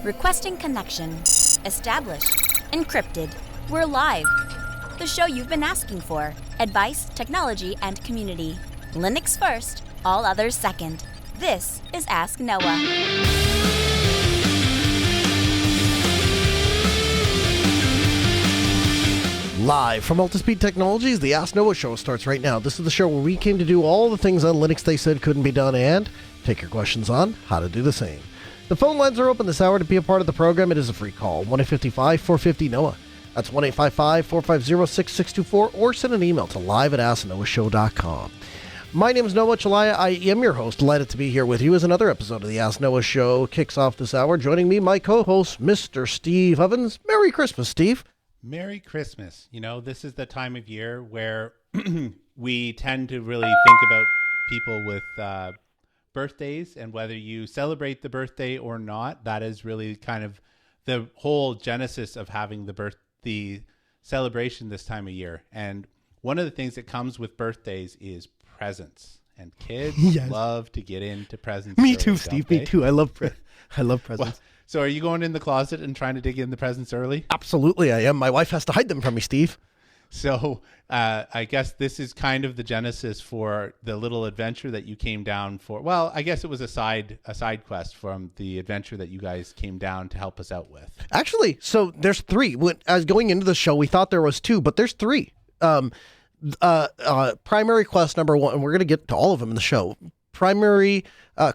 Requesting connection. Established. Encrypted. We're live. The show you've been asking for. Advice, technology, and community. Linux first, all others second. This is Ask Noah. Live from Altispeed Technologies, the Ask Noah show starts right now. This is the show where we came to do all the things on Linux they said couldn't be done and take your questions on how to do the same. The phone lines are open this hour to be a part of the program. It is a free call, 1-855-450-NOAH. That's 1-855-450-6624, or send an email to live@asknoahshow.com. My name is Noah Chalaya. I am your host. Delighted to be here with you as another episode of the Ask Noah show kicks off this hour. Joining me, my co-host, Mr. Steve Ovens. Merry Christmas, Steve. Merry Christmas. You know, this is the time of year where we tend to really think about people with birthdays, and whether you celebrate the birthday or not, that is really kind of the whole genesis of having the celebration this time of year. And one of the things that comes with birthdays is presents. And kids love to get into presents. Me too, Steve. Me too. I love presents. Well, so are you going in the closet and trying to dig in the presents early? Absolutely, I am. My wife has to hide them from me, Steve. So I guess this is kind of the genesis for the little adventure that you came down for. Well, I guess it was a side quest from the adventure that you guys came down to help us out with. Actually, so there's three. As going into the show, we thought there was two, but there's three. Primary quest number one, and we're going to get to all of them in the show. Primary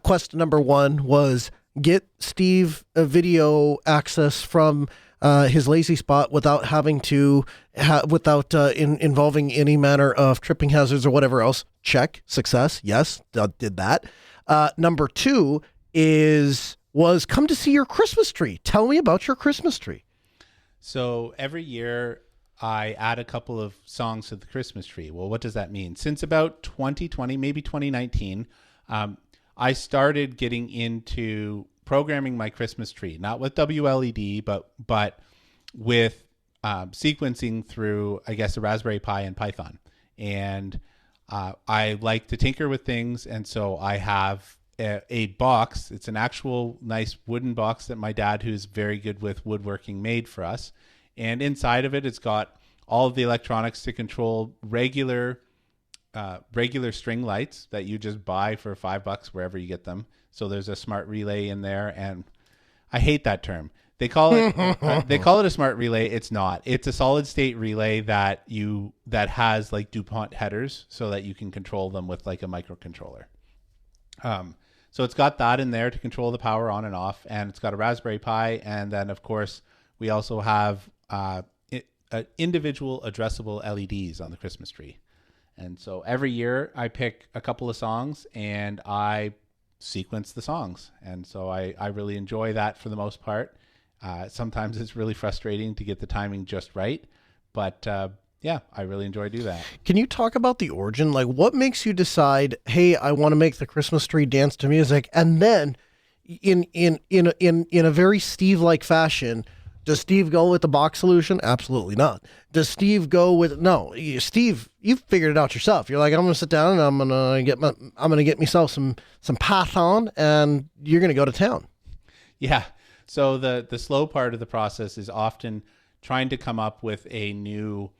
quest number one was get Steve a video access from his lazy spot without having to, involving any manner of tripping hazards or whatever else. Check. Success. Yes, did that. Number two was come to see your Christmas tree. Tell me about your Christmas tree. So every year I add a couple of songs to the Christmas tree. Well, what does that mean? Since about 2020, maybe 2019, I started getting into programming my Christmas tree, not with WLED, but with sequencing through, I guess, a Raspberry Pi and Python. And I like to tinker with things, and so I have a box. It's an actual nice wooden box that my dad, who's very good with woodworking, made for us. And inside of it, it's got all of the electronics to control regular string lights that you just buy for $5 wherever you get them. So there's a smart relay in there, and I hate that term. They call it a smart relay. It's not. It's a solid state relay that has like DuPont headers so that you can control them with like a microcontroller. So it's got that in there to control the power on and off, and it's got a Raspberry Pi, and then of course we also have individual addressable LEDs on the Christmas tree. And so every year I pick a couple of songs and I sequence the songs. And so I really enjoy that for the most part. Sometimes it's really frustrating to get the timing just right. But yeah, I really enjoy doing that. Can you talk about the origin? Like, what makes you decide, hey, I want to make the Christmas tree dance to music? And then in a very Steve-like fashion, does Steve go with the box solution? Absolutely not. Does Steve go with Steve, you figured it out yourself. You're like, I'm going to sit down and I'm going to get myself some Python, and you're going to go to town. Yeah. So the slow part of the process is often trying to come up with a new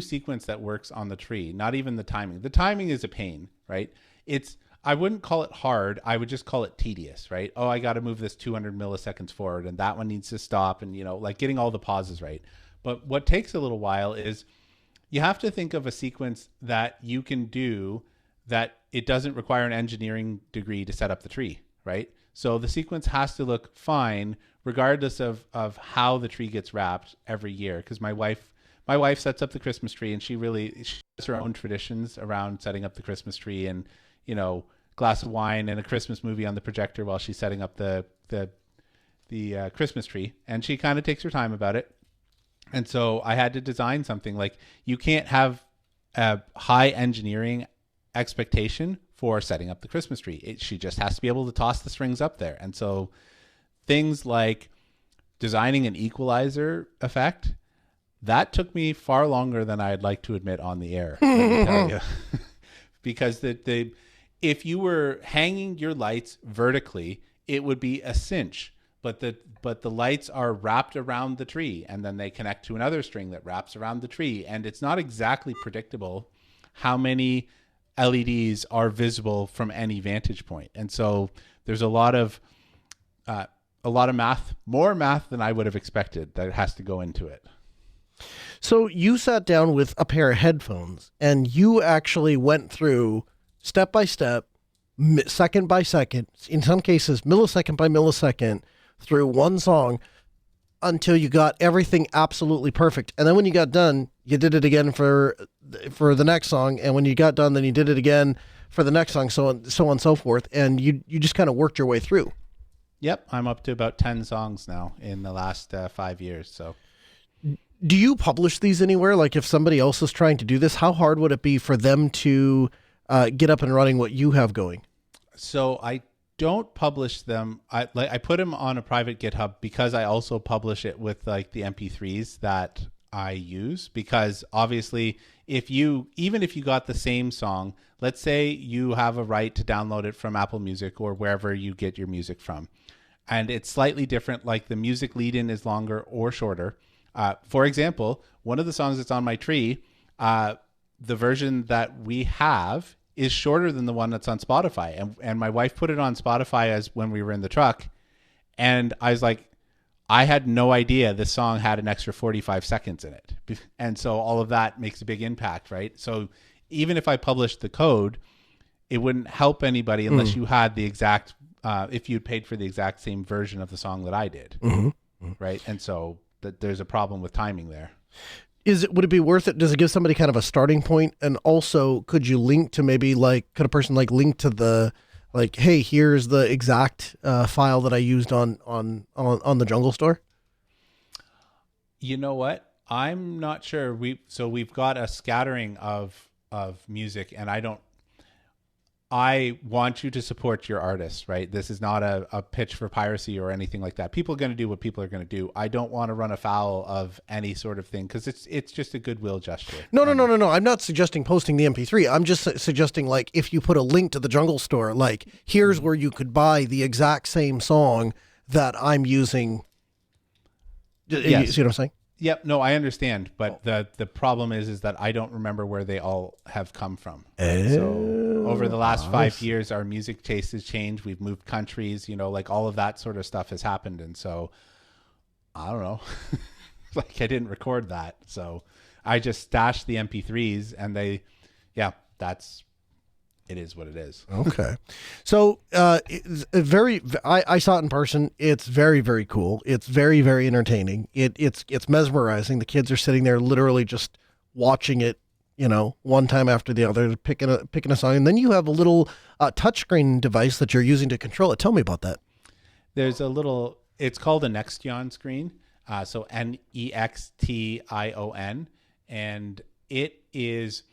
sequence that works on the tree. Not even the timing. The timing is a pain, right? I wouldn't call it hard. I would just call it tedious, right? Oh, I got to move this 200 milliseconds forward, and that one needs to stop, and like getting all the pauses right. But what takes a little while is you have to think of a sequence that you can do that it doesn't require an engineering degree to set up the tree, right? So the sequence has to look fine regardless of how the tree gets wrapped every year. Because my wife sets up the Christmas tree, and she has her own traditions around setting up the Christmas tree, and glass of wine and a Christmas movie on the projector while she's setting up the Christmas tree. And she kind of takes her time about it. And so I had to design something. Like, you can't have a high engineering expectation for setting up the Christmas tree. She just has to be able to toss the strings up there. And so things like designing an equalizer effect, that took me far longer than I'd like to admit on the air, let me tell you. Because if you were hanging your lights vertically, it would be a cinch. but the lights are wrapped around the tree, and then they connect to another string that wraps around the tree, and it's not exactly predictable how many LEDs are visible from any vantage point. And so there's a lot of math, more math than I would have expected that has to go into it. So you sat down with a pair of headphones and you actually went through step by step, second by second, in some cases millisecond by millisecond, through one song until you got everything absolutely perfect. And then when you got done, you did it again for the next song. And when you got done, then you did it again for the next song, so on and so forth. And you just kind of worked your way through. Yep. I'm up to about 10 songs now in the last 5 years. So do you publish these anywhere? Like if somebody else is trying to do this, how hard would it be for them to get up and running what you have going? So I don't publish them. I put them on a private GitHub because I also publish it with like the MP3s that I use, because obviously even if you got the same song, let's say you have a right to download it from Apple Music or wherever you get your music from, and it's slightly different, like the music lead-in is longer or shorter. For example, one of the songs that's on my tree, the version that we have is shorter than the one that's on Spotify. And my wife put it on Spotify as when we were in the truck. And I was like, I had no idea this song had an extra 45 seconds in it. And so all of that makes a big impact, right? So even if I published the code, it wouldn't help anybody unless you had the exact, if you'd paid for the exact same version of the song that I did, right? And so there's a problem with timing there. Would it be worth it? Does it give somebody kind of a starting point? And also, could you link to maybe could a person link to the, hey, here's the exact file that I used on the Jungle Store? You know what? I'm not sure. We've got a scattering of music, and I want you to support your artists, right? This is not a pitch for piracy or anything like that. People are going to do what people are going to do. I don't want to run afoul of any sort of thing because it's just a goodwill gesture. No. I'm not suggesting posting the MP3. I'm just suggesting if you put a link to the Jungle Store, here's where you could buy the exact same song that I'm using. Yes. You see what I'm saying? Yep. No, I understand. But the problem is that I don't remember where they all have come from. So over the last 5 years, our music taste has changed. We've moved countries, all of that sort of stuff has happened. And so I don't know, I didn't record that. So I just stashed the MP3s and it is what it is. Okay. So it's I saw it in person. It's very, very cool. It's very, very entertaining. It's mesmerizing. The kids are sitting there literally just watching it, one time after the other, picking a song. And then you have a little touchscreen device that you're using to control it. Tell me about that. There's it's called a Nextion screen. So Nextion. And it is...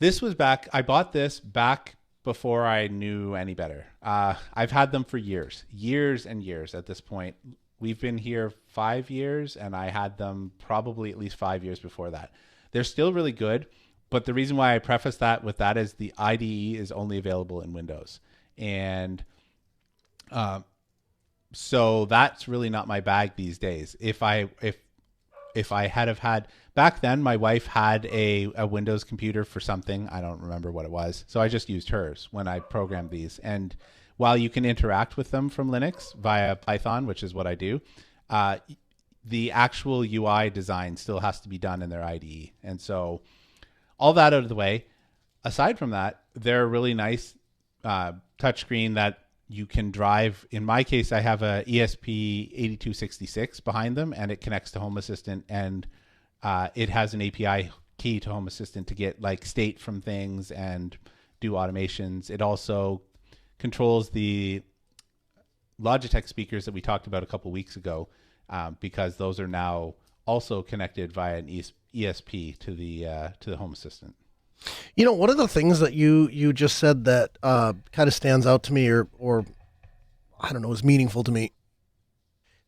I bought this back before I knew any better. I've had them for years and years at this point. We've been here 5 years, and I had them probably at least 5 years before that. They're still really good, but the reason why I preface that with that is the IDE is only available in Windows. And so that's really not my bag these days. If I had back then, my wife had a Windows computer for something. I don't remember what it was. So I just used hers when I programmed these. And while you can interact with them from Linux via Python, which is what I do, the actual UI design still has to be done in their IDE. And so all that out of the way, aside from that, they're a really nice touchscreen that you can drive. In my case, I have a ESP8266 behind them, and it connects to Home Assistant, and it has an API key to Home Assistant to get state from things and do automations. It also controls the Logitech speakers that we talked about a couple weeks ago, because those are now also connected via an ESP to the Home Assistant. One of the things that you just said that kind of stands out to me, or I don't know, is meaningful to me.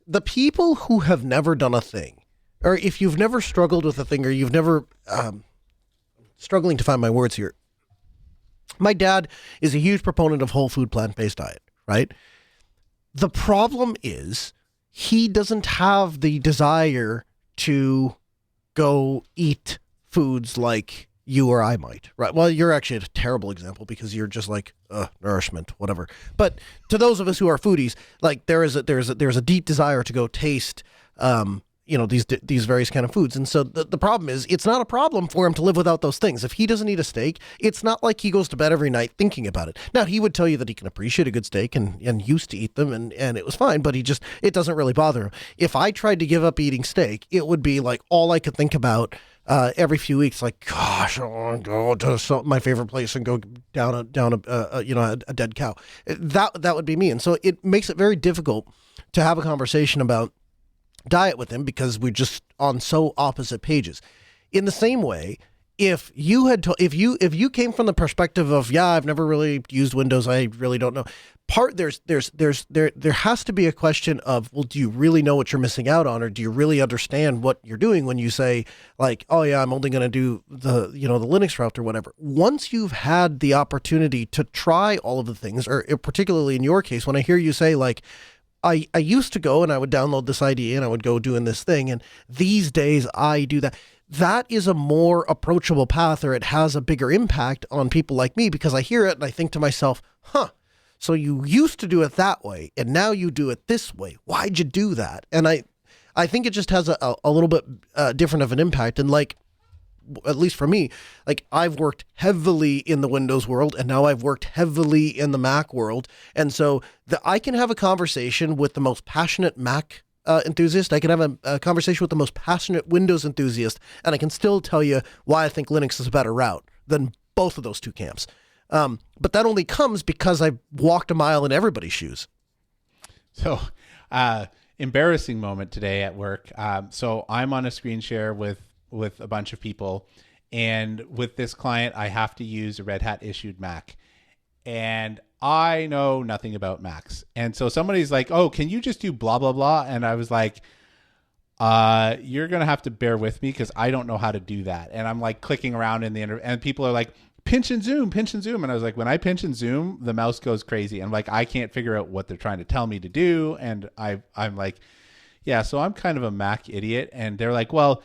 The people who have never done a thing, or if you've never struggled with a thing, or you've never struggling to find my words here. My dad is a huge proponent of whole food, plant-based diet, right? The problem is he doesn't have the desire to go eat foods like you or I might, right? Well, you're actually a terrible example because you're just like nourishment, whatever. But to those of us who are foodies, like there's a deep desire to go taste, these various kind of foods. And so the problem is, it's not a problem for him to live without those things. If he doesn't eat a steak, it's not like he goes to bed every night thinking about it. Now, he would tell you that he can appreciate a good steak and used to eat them and it was fine, but it doesn't really bother him. If I tried to give up eating steak, it would be like all I could think about every few weeks, like, gosh, I want to go to my favorite place and go down a dead cow. That would be me. And so it makes it very difficult to have a conversation about diet with him because we're just on so opposite pages. In the same way, if you had if you came from the perspective of, I've never really used Windows, I really don't know. There has to be a question of, well, do you really know what you're missing out on, or do you really understand what you're doing when you say, like, oh yeah, I'm only going to do the Linux route or whatever. Once you've had the opportunity to try all of the things, or particularly in your case, when I hear you say, like, I used to go and I would download this IDE and I would go doing this thing, and these days I do that. That is a more approachable path, or it has a bigger impact on people like me, because I hear it and I think to myself, so you used to do it that way and now you do it this way. Why'd you do that? And I think it just has a little bit different of an impact. And like, at least for me, like, I've worked heavily in the Windows world and now I've worked heavily in the Mac world. And so I can have a conversation with the most passionate Mac enthusiast. I can have a conversation with the most passionate Windows enthusiast, and I can still tell you why I think Linux is a better route than both of those two camps. But that only comes because I've walked a mile in everybody's shoes. So, embarrassing moment today at work. So I'm on a screen share with a bunch of people, and with this client, I have to use a Red Hat issued Mac, and I know nothing about Macs. And so somebody's like, oh, can you just do blah, blah, blah? And I was like, you're going to have to bear with me because I don't know how to do that. And I'm like clicking around in the and people are like, pinch and zoom. And I was like, when I pinch and zoom, the mouse goes crazy. And like, I can't figure out what they're trying to tell me to do. And I'm like, yeah, so I'm kind of a Mac idiot. And they're like, well,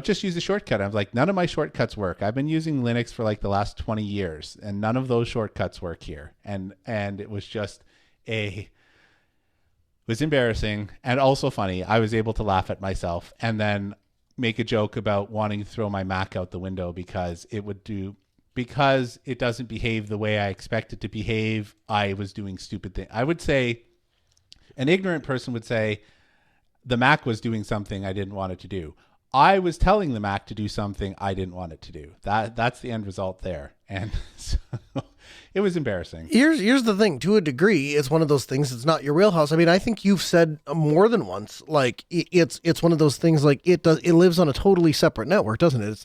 just use a shortcut. I was like, none of my shortcuts work. I've been using Linux for like the last 20 years and none of those shortcuts work here. And it was just it was embarrassing and also funny. I was able to laugh at myself and then make a joke about wanting to throw my Mac out the window because it doesn't behave the way I expect it to behave. I was doing stupid things. I would say an ignorant person would say the Mac was doing something I didn't want it to do. I was telling the Mac to do something I didn't want it to do. That's the end result there. And so it was embarrassing. Here's the thing. To a degree, it's one of those things. It's not your wheelhouse. I mean, I think you've said more than once, like, it's one of those things, like, it lives on a totally separate network, doesn't it?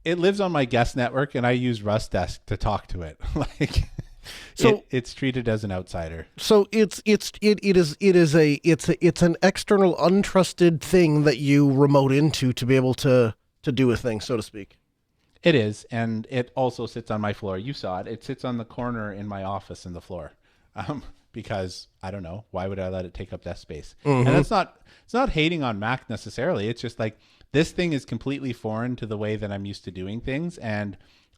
It lives on my guest network, and I use Rustdesk to talk to it. Like, so it's treated as an outsider. So it's an external, untrusted thing that you remote into to be able to do a thing, so to speak. It is, and it also sits on my floor. You saw it. It sits on the corner in my office in the floor, because I don't know, why would I let it take up desk space? Mm-hmm. And it's not hating on Mac necessarily. It's just like, this thing is completely foreign to the way that I'm used to doing things, and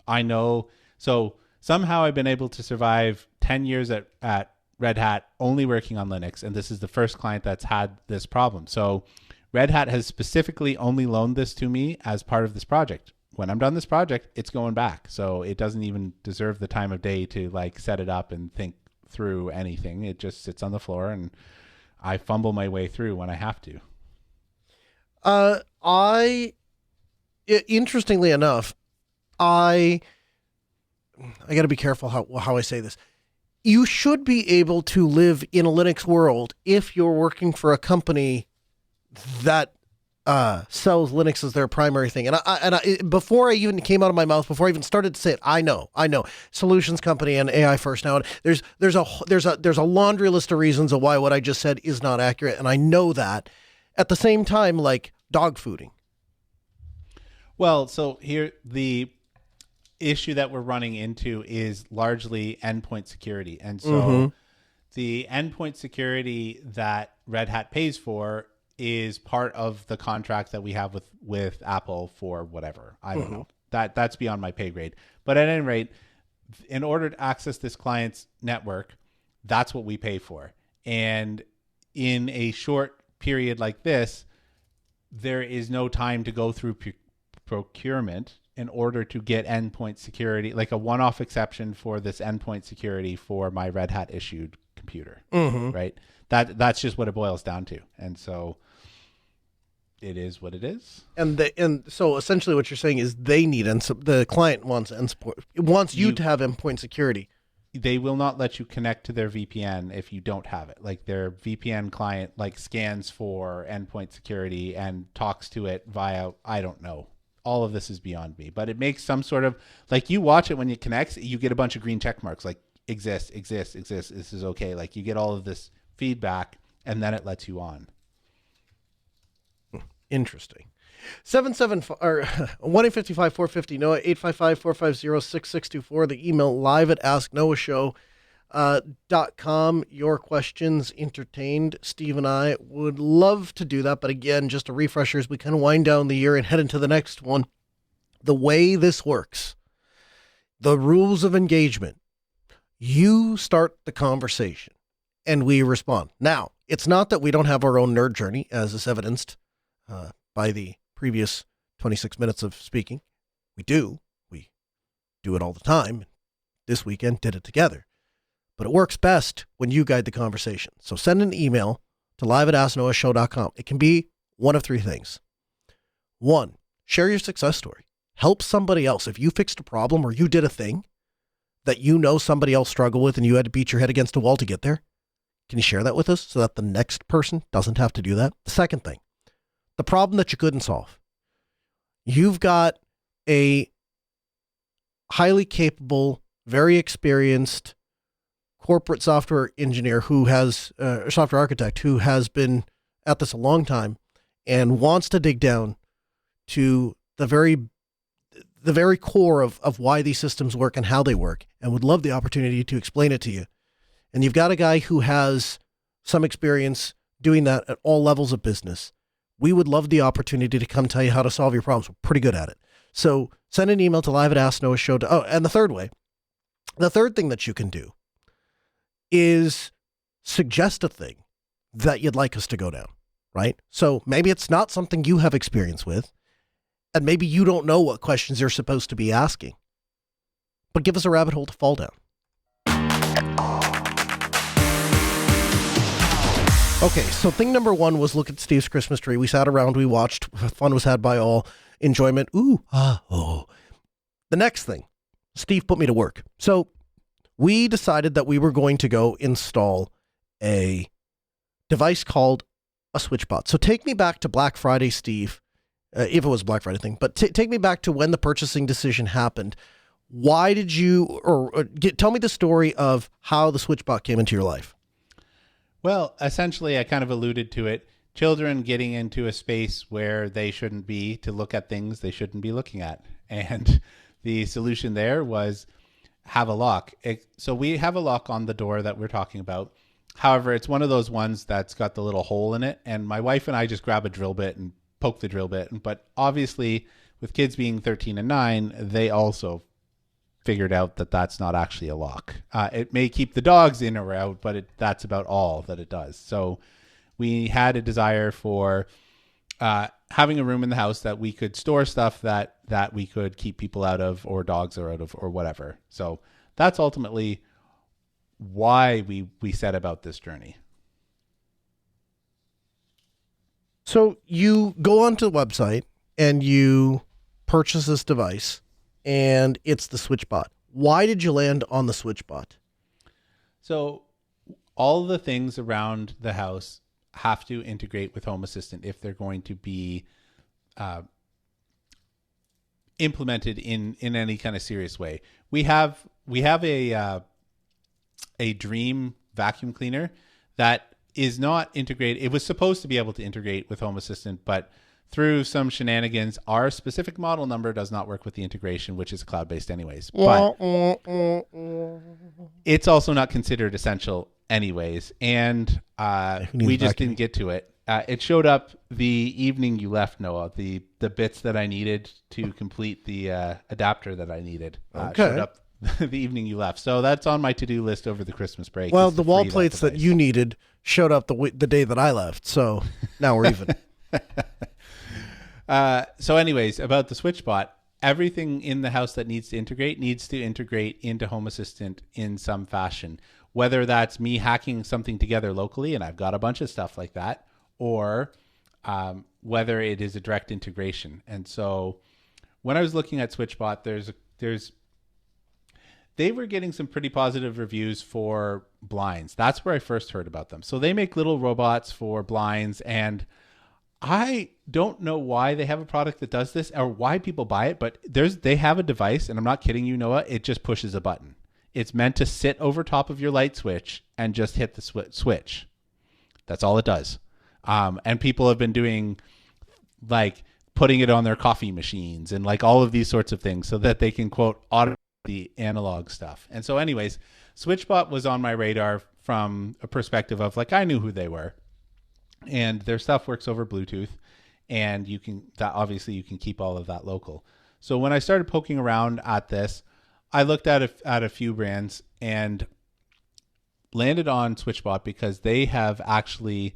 I know so. Somehow I've been able to survive 10 years at Red Hat only working on Linux, and this is the first client that's had this problem. So Red Hat has specifically only loaned this to me as part of this project. When I'm done this project, it's going back. So it doesn't even deserve the time of day to like set it up and think through anything. It just sits on the floor, and I fumble my way through when I have to. Interestingly enough, I got to be careful how I say this. You should be able to live in a Linux world if you're working for a company that sells Linux as their primary thing. And I before I even came out of my mouth, before I even started to say it, I know solutions company and AI first. Now there's a laundry list of reasons of why what I just said is not accurate, and I know that. At the same time, like dog fooding. Well, so here the issue that we're running into is largely endpoint security. And so the endpoint security that Red Hat pays for is part of the contract that we have with Apple for whatever. I don't know. That's beyond my pay grade. But at any rate, in order to access this client's network, that's what we pay for. And in a short period like this, there is no time to go through procurement in order to get endpoint security, like a one-off exception for this endpoint security for my Red Hat issued computer, right? That's just what it boils down to. And so it is what it is. And so essentially what you're saying is they need, and the client wants you to have endpoint security. They will not let you connect to their VPN if you don't have it. Like their VPN client like scans for endpoint security and talks to it via, I don't know. All of this is beyond me, but it makes some sort of, like, you watch it when it connects, you get a bunch of green check marks, like exists, this is okay. Like you get all of this feedback and then it lets you on. Interesting. 775 or 1-855-450 Noah, 855-450-6624. The email live at asknoahshow.com. Your questions entertained. Steve and I would love to do that, but again, just a refresher as we kind of wind down the year and head into the next one. The way this works, the rules of engagement, you start the conversation and we respond. Now, it's not that we don't have our own nerd journey, as is evidenced by the previous 26 minutes of speaking. We do it all the time. This weekend did it together, but it works best when you guide the conversation. So send an email to live@asknoahshow.com. It can be one of three things. One, share your success story. Help somebody else. If you fixed a problem or you did a thing that you know somebody else struggled with and you had to beat your head against a wall to get there, can you share that with us so that the next person doesn't have to do that? The second thing, the problem that you couldn't solve. You've got a highly capable, very experienced corporate software engineer who has, software architect who has been at this a long time and wants to dig down to the very core of why these systems work and how they work, and would love the opportunity to explain it to you. And you've got a guy who has some experience doing that at all levels of business. We would love the opportunity to come tell you how to solve your problems. We're pretty good at it. So send an email to live@asknoahshow. Oh, and the third thing that you can do is suggest a thing that you'd like us to go down, right? So maybe it's not something you have experience with, and maybe you don't know what questions you're supposed to be asking, but give us a rabbit hole to fall down. Okay, so thing number one was look at Steve's Christmas tree. We sat around, we watched, fun was had by all, enjoyment, oh. The next thing, Steve put me to work. So we decided that we were going to go install a device called a SwitchBot. So take me back to Black Friday, Steve, if it was a Black Friday thing, but take me back to when the purchasing decision happened. Why did you, tell me the story of how the SwitchBot came into your life. Well, essentially, I kind of alluded to it. Children getting into a space where they shouldn't be to look at things they shouldn't be looking at. And the solution there was have a lock. So we have a lock on the door that we're talking about. However, it's one of those ones that's got the little hole in it. And my wife and I just grab a drill bit and poke the drill bit. But obviously, with kids being 13 and 9, they also figured out that that's not actually a lock. It may keep the dogs in or out, but that's about all that it does. So we had a desire for having a room in the house that we could store stuff that we could keep people out of, or dogs are out of, or whatever. So that's ultimately why we set about this journey. So you go onto the website and you purchase this device, and it's the SwitchBot. Why did you land on the SwitchBot? So all the things around the house have to integrate with Home Assistant if they're going to be implemented in any kind of serious way. We have a Dream vacuum cleaner that is not integrated. It was supposed to be able to integrate with Home Assistant, but through some shenanigans, our specific model number does not work with the integration, which is cloud-based anyways. But it's also not considered essential anyways, and needs we just vacuuming. didn't get to it. It showed up the evening you left, Noah. The bits that I needed to complete the adapter that I needed showed up the evening you left. So that's on my to-do list over the Christmas break. Well, is the to wall free plates that device. you needed showed up the day that I left. So now we're even. So anyways, about the SwitchBot, everything in the house that needs to integrate into Home Assistant in some fashion, whether that's me hacking something together locally, and I've got a bunch of stuff like that, or whether it is a direct integration. And so when I was looking at SwitchBot, they were getting some pretty positive reviews for blinds. That's where I first heard about them. So they make little robots for blinds, and I don't know why they have a product that does this or why people buy it, but they have a device, and I'm not kidding you, Noah, it just pushes a button. It's meant to sit over top of your light switch and just hit the switch. That's all it does. And people have been doing like putting it on their coffee machines and like all of these sorts of things so that they can quote automate the analog stuff. And so anyways, SwitchBot was on my radar from a perspective of like, I knew who they were, and their stuff works over Bluetooth, and obviously you can keep all of that local. So when I started poking around at this, I looked at a few brands and landed on SwitchBot because they have actually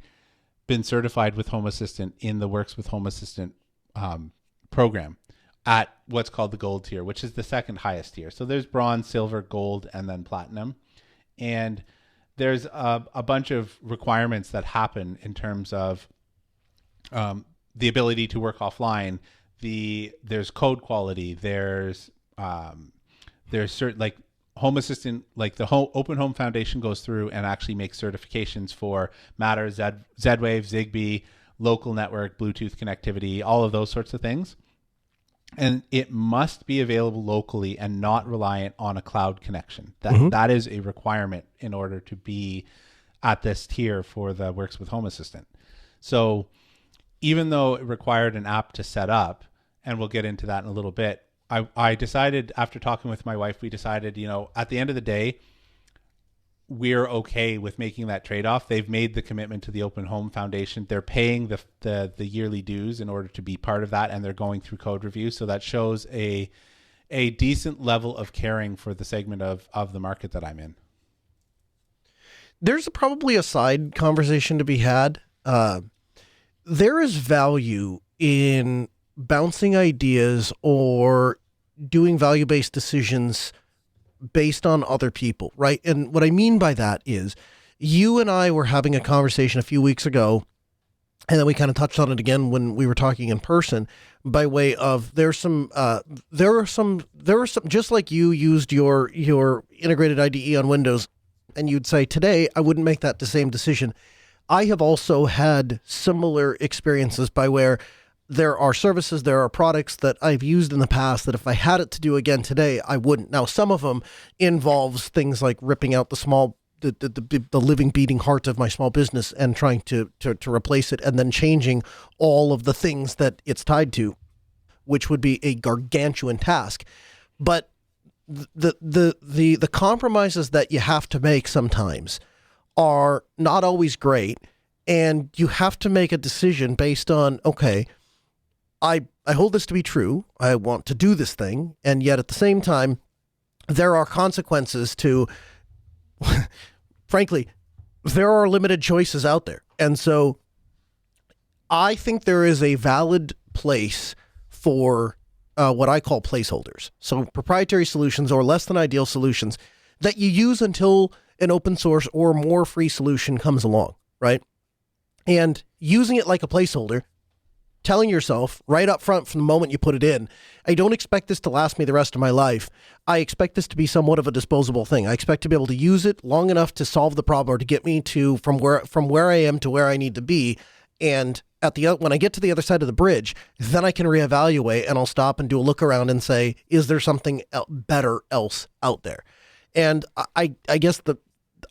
been certified with Home Assistant in the Works with Home Assistant program at what's called the gold tier, which is the second highest tier. So there's bronze, silver, gold, and then platinum. And there's a bunch of requirements that happen in terms of the ability to work offline. There's code quality. There's certain like Home Assistant, like the Open Home Foundation goes through and actually makes certifications for Matter, Z-Wave, Zigbee, local network, Bluetooth connectivity, all of those sorts of things. And it must be available locally and not reliant on a cloud connection. That is a requirement in order to be at this tier for the Works with Home Assistant. So even though it required an app to set up, and we'll get into that in a little bit, I decided, after talking with my wife, we decided, at the end of the day, we're okay with making that trade-off. They've made the commitment to the Open Home Foundation. They're paying the yearly dues in order to be part of that, and they're going through code review. So that shows a decent level of caring for the segment of the market that I'm in. There's probably a side conversation to be had. There is value in bouncing ideas or doing value-based decisions based on other people, right? And what I mean by that is you and I were having a conversation a few weeks ago, and then we kind of touched on it again when we were talking in person, by way of there were some, just like you used your integrated IDE on Windows, and you'd say, today, I wouldn't make that the same decision. I have also had similar experiences by where there are services, there are products that I've used in the past that if I had it to do again today, I wouldn't. Now, some of them involves things like ripping out the living, beating heart of my small business and trying to replace it, and then changing all of the things that it's tied to, which would be a gargantuan task. But the compromises that you have to make sometimes are not always great, and you have to make a decision based on, okay, I hold this to be true. I want to do this thing. And yet at the same time, there are consequences to, frankly, there are limited choices out there. And so I think there is a valid place for what I call placeholders. So proprietary solutions or less than ideal solutions that you use until an open source or more free solution comes along, right? And using it like a placeholder, telling yourself right up front from the moment you put it in, I don't expect this to last me the rest of my life. I expect this to be somewhat of a disposable thing. I expect to be able to use it long enough to solve the problem or to get me to from where I am to where I need to be. And when I get to the other side of the bridge, then I can reevaluate, and I'll stop and do a look around and say, is there something better else out there? And I guess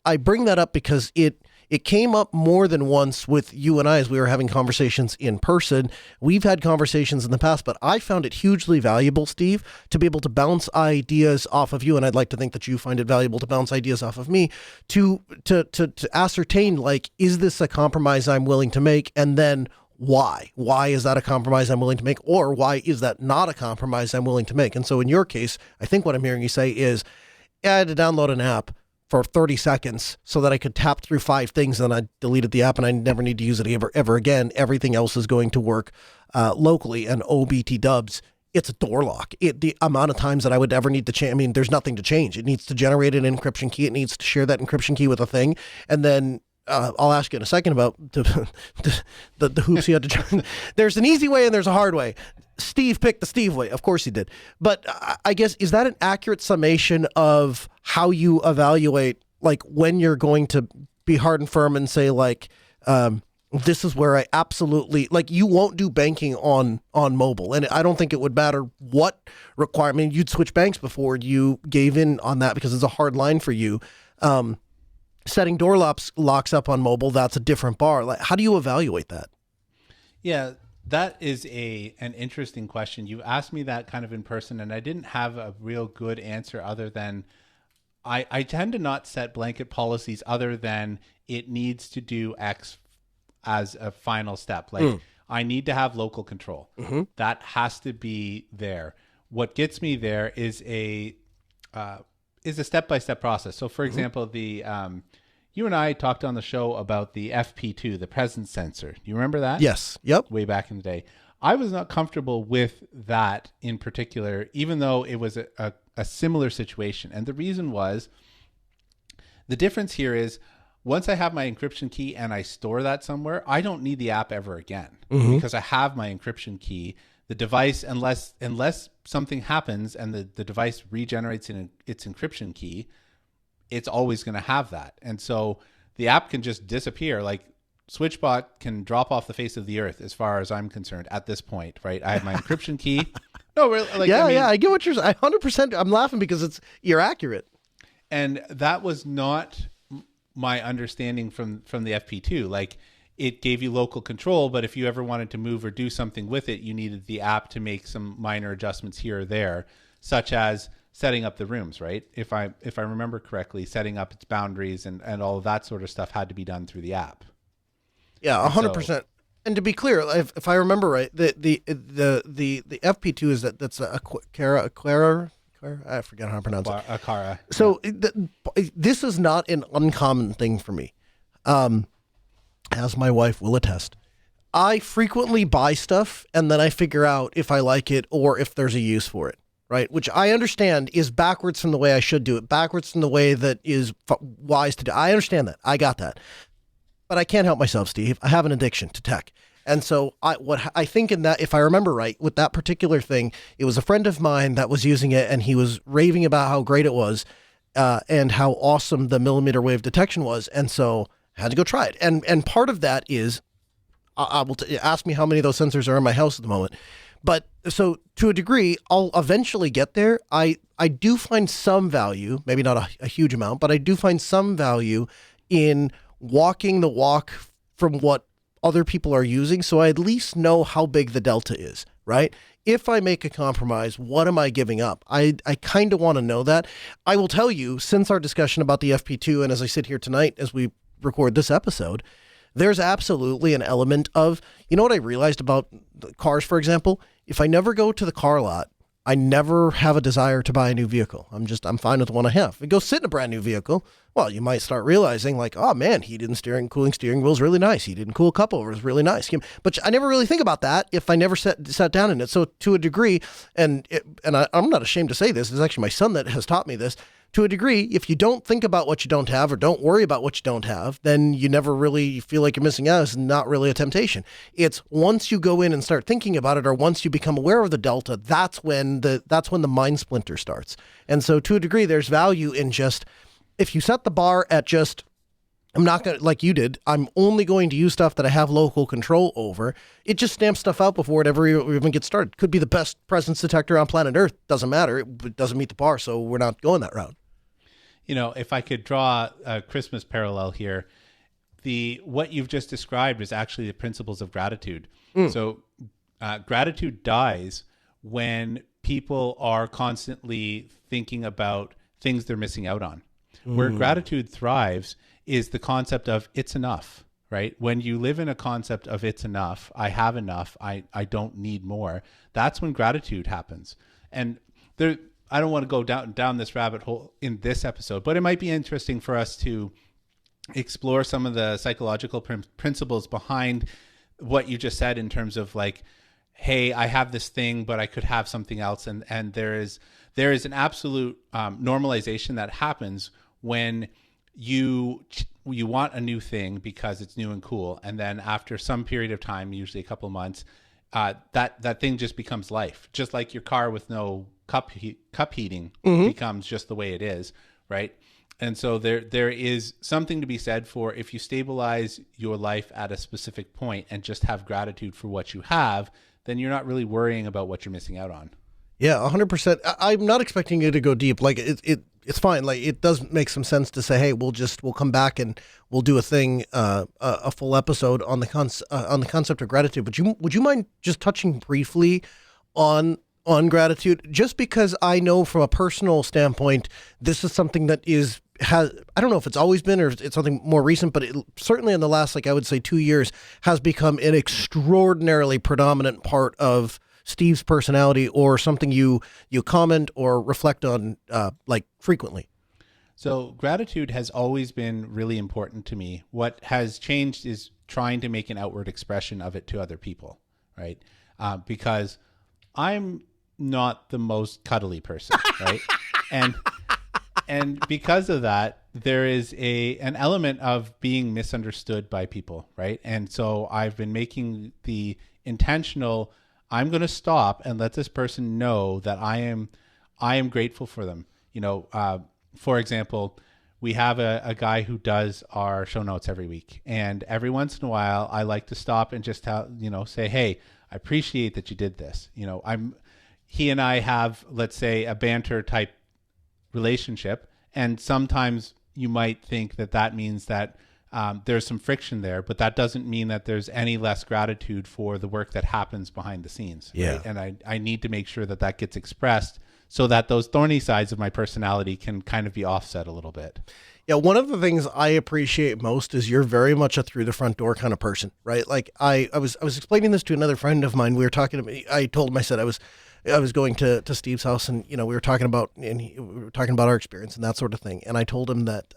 I bring that up because it It came up more than once with you and I as we were having conversations in person. We've had conversations in the past, but I found it hugely valuable, Steve, to be able to bounce ideas off of you. And I'd like to think that you find it valuable to bounce ideas off of me to ascertain, like, is this a compromise I'm willing to make? And then why? Why is that a compromise I'm willing to make? Or why is that not a compromise I'm willing to make? And so in your case, I think what I'm hearing you say is, I had to download an app for 30 seconds so that I could tap through 5 things, and I deleted the app and I never need to use it ever again. Everything else is going to work locally, and OBT dubs, it's a door lock. The amount of times that I would ever need to change, I mean, there's nothing to change. It needs to generate an encryption key. It needs to share that encryption key with a thing. And then I'll ask you in a second about the hoops you had to jump. There's an easy way and there's a hard way. Steve picked the Steve way. Of course he did. But I guess, is that an accurate summation of how you evaluate, like, when you're going to be hard and firm and say, like, this is where I absolutely, like, you won't do banking on mobile. And I don't think it would matter what requirement. You'd switch banks before you gave in on that because it's a hard line for you. Setting door locks up on mobile, that's a different bar. Like, how do you evaluate that? Yeah, that is an interesting question. You asked me that kind of in person, and I didn't have a real good answer other than I tend to not set blanket policies other than it needs to do X as a final step. Like, I need to have local control. Mm-hmm. That has to be there. What gets me there is a step-by-step process. So, for example, the you and I talked on the show about the FP2, the presence sensor. Do you remember that? Yes. Yep. Way back in the day. I was not comfortable with that in particular, even though it was a similar situation. And the reason was, the difference here is, once I have my encryption key and I store that somewhere, I don't need the app ever again because I have my encryption key. The device, unless something happens and the device regenerates its encryption key, it's always going to have that. And so the app can just disappear. Like, SwitchBot can drop off the face of the earth as far as I'm concerned at this point, right? I have my encryption key. No, really, like, I get what you're saying. 100%. I'm laughing because you're accurate. And that was not my understanding from the FP2. Like, it gave you local control, but if you ever wanted to move or do something with it, you needed the app to make some minor adjustments here or there, such as setting up the rooms, right? If I remember correctly, setting up its boundaries and all of that sort of stuff had to be done through the app. Yeah, 100%. And to be clear, if I remember right, the FP2 that's a Aclara. I forget how to pronounce it. Akara. So this is not an uncommon thing for me. As my wife will attest, I frequently buy stuff and then I figure out if I like it or if there's a use for it, right? Which I understand is backwards from the way I should do it, backwards from the way that is wise to do. I understand that. I got that. But I can't help myself, Steve. I have an addiction to tech. And so I think in that, if I remember right, with that particular thing, it was a friend of mine that was using it and he was raving about how great it was and how awesome the millimeter wave detection was. And so I had to go try it. And part of that is, ask me how many of those sensors are in my house at the moment. But so to a degree, I'll eventually get there. I do find some value, maybe not a huge amount, but I do find some value in walking the walk from what other people are using. So I at least know how big the delta is, right? If I make a compromise, what am I giving up? I kind of want to know that. I will tell you, since our discussion about the FP2, and as I sit here tonight, as we record this episode, there's absolutely an element of, you know what I realized about cars, for example? If I never go to the car lot, I never have a desire to buy a new vehicle. I'm fine with the one I have. If I go sit in a brand new vehicle, well, you might start realizing like, oh man, heated and cooling steering wheel is really nice. Heated and cool cup over is really nice. But I never really think about that if I never sat down in it. So to a degree, I'm not ashamed to say this, it's actually my son that has taught me this. To a degree, if you don't think about what you don't have or don't worry about what you don't have, then you never really feel like you're missing out. It's not really a temptation. It's once you go in and start thinking about it, or once you become aware of the delta, that's when the mind splinter starts. And so to a degree, there's value in just, if you set the bar at just, I'm not going to, like you did, I'm only going to use stuff that I have local control over. It just stamps stuff out before it ever even gets started. Could be the best presence detector on planet Earth. Doesn't matter. It doesn't meet the bar, so we're not going that route. You know, if I could draw a Christmas parallel here, what you've just described is actually the principles of gratitude. So gratitude dies when people are constantly thinking about things they're missing out on. Where gratitude thrives is the concept of it's enough, right? When you live in a concept of it's enough, I have enough, I don't need more, that's when gratitude happens. And there, I don't want to go down this rabbit hole in this episode, but it might be interesting for us to explore some of the psychological principles behind what you just said, in terms of like, hey, I have this thing, but I could have something else. And there is an absolute normalization that happens when you want a new thing because it's new and cool. And then after some period of time, usually a couple of months, that thing just becomes life. Just like your car with no cup heating becomes just the way it is, right? And so there is something to be said for, if you stabilize your life at a specific point and just have gratitude for what you have, then you're not really worrying about what you're missing out on. Yeah, 100%. I'm not expecting you to go deep. Like it's fine. Like it does make some sense to say, hey, we'll come back and we'll do a thing, a full episode on the concept of gratitude. But would you mind just touching briefly on gratitude? Just because I know from a personal standpoint, this is something that I don't know if it's always been or it's something more recent, but it certainly in the last, like I would say 2 years, has become an extraordinarily predominant part of Steve's personality, or something you comment or reflect on like frequently. So gratitude has always been really important to me. What has changed is trying to make an outward expression of it to other people, right? Because I'm not the most cuddly person, right? And because of that, there is an element of being misunderstood by people, right? And so I've been making the intentional, I'm going to stop and let this person know that I am grateful for them. You know, for example, we have a guy who does our show notes every week, and every once in a while, I like to stop and just say, hey, I appreciate that you did this. You know, he and I have, let's say, a banter type relationship, and sometimes you might think that means that there's some friction there, but that doesn't mean that there's any less gratitude for the work that happens behind the scenes. Yeah. Right? And I need to make sure that gets expressed so that those thorny sides of my personality can kind of be offset a little bit. Yeah, one of the things I appreciate most is you're very much a through the front door kind of person, right? Like I was explaining this to another friend of mine. We were talking about, I told him, I said I was going to Steve's house, and we were talking about our experience and that sort of thing. And I told him that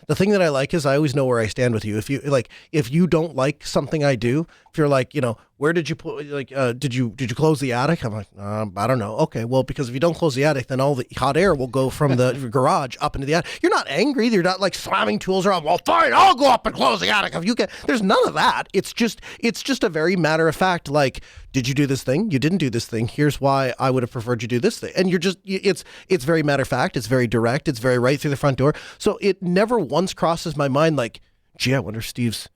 the thing that I like is I always know where I stand with you. If you don't like something I do, if you're like, where did you put, did you close the attic? I'm like, I don't know. Okay, well, because if you don't close the attic, then all the hot air will go from the garage up into the attic. You're not angry. You're not like slamming tools around. Well, fine, I'll go up and close the attic if you can. There's none of that. It's just a very matter of fact. Like, did you do this thing? You didn't do this thing. Here's why I would have preferred you do this thing. And it's very matter of fact. It's very direct. It's very right through the front door. So it never once crosses my mind like, gee, I wonder if Steve's